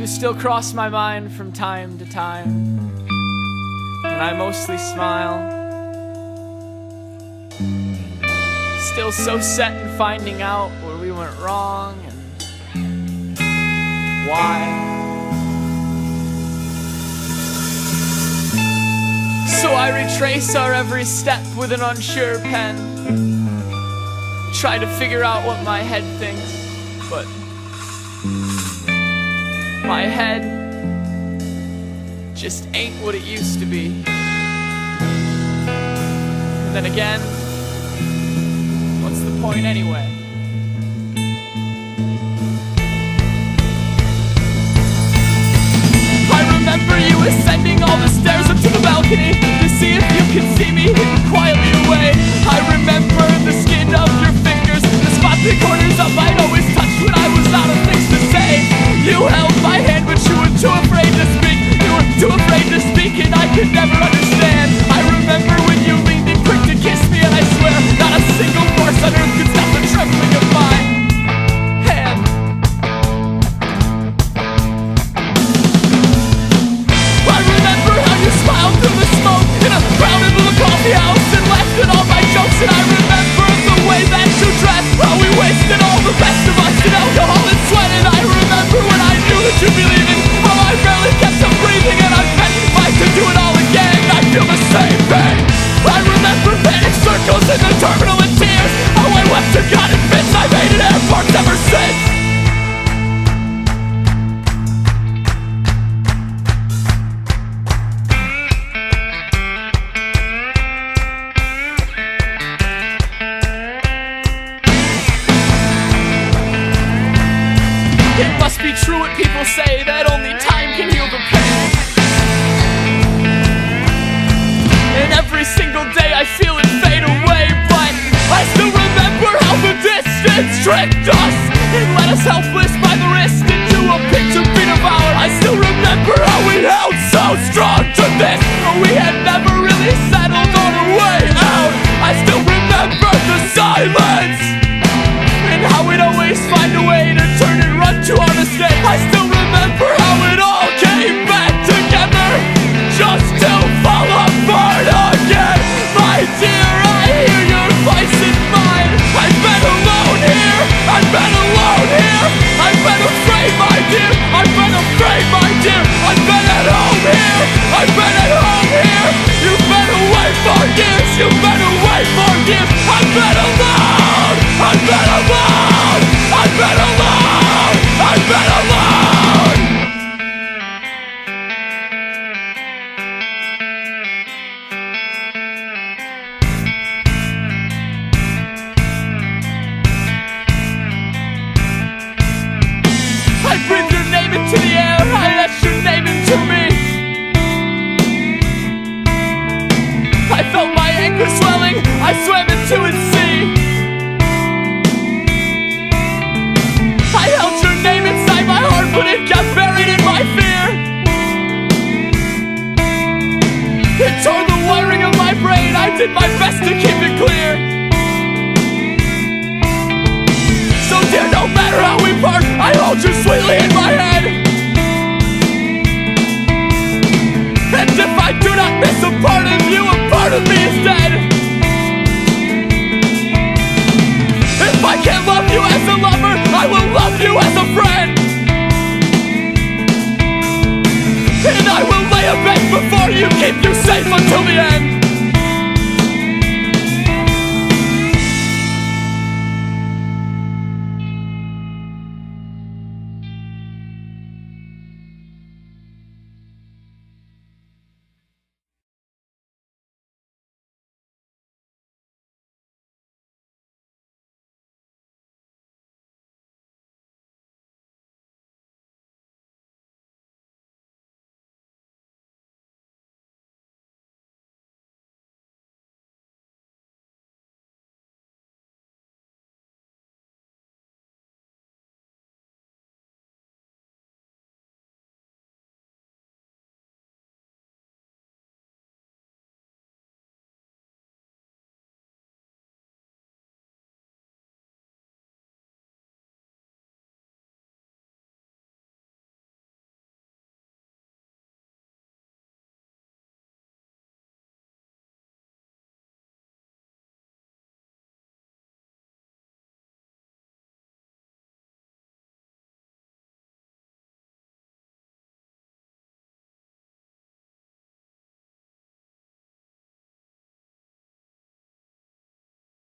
still cross my mind from time to time, and I mostly smile. Still so set in finding out where we went wrong and why. So I retrace our every step with an unsure pen, try to figure out what my head thinks, but my head just ain't what it used to be. And then again, what's the point anyway? I remember you ascending all the stairs up to the balcony to see if you could see me hidden quietly away. I remember the skin of your fingers, the spots and corners of I'd always touch when I was out of things to say. You held my hand but you were too afraid to speak. You were too afraid to speak and I could never understand. I remember when you leaned in quick to kiss me, and I swear not a single force on earth could stop the trembling of my hand. I remember how you smiled through the smoke in a crowded little coffee house and laughed at all my jokes. And I remember the way that you dressed, how we wasted all the best of us in alcohol and sweat. And I remember when I knew that you'd be leaving, how I barely kept on breathing. And I bet if I could do it all again, I'd feel the same thing. I remember panic circles in the terminal and tears, how I wept to God in fits I've hated airports ever since. It must be true what people say, that only time can heal the pain. And every single day I feel it fade away, but I still remember how the distance tricked us and led us helpless by the wrist into a pit to be devoured. I still remember how we held so strong to this, but we had never really settled on a way out. I still remember the silence and how we'd always find a way to turn and run to our escape. I still remember how it all came back together, just to fall apart again. My dear, I hear your voice in mine. I've been alone here, I've been alone here. I've been afraid, my dear, I've been afraid, my dear. I've been at home here, I've been at home here. You've been away for years, you've been away for years. I've been alone, I've been alone, I've been alone, I've been alone. I breathe your name into the air.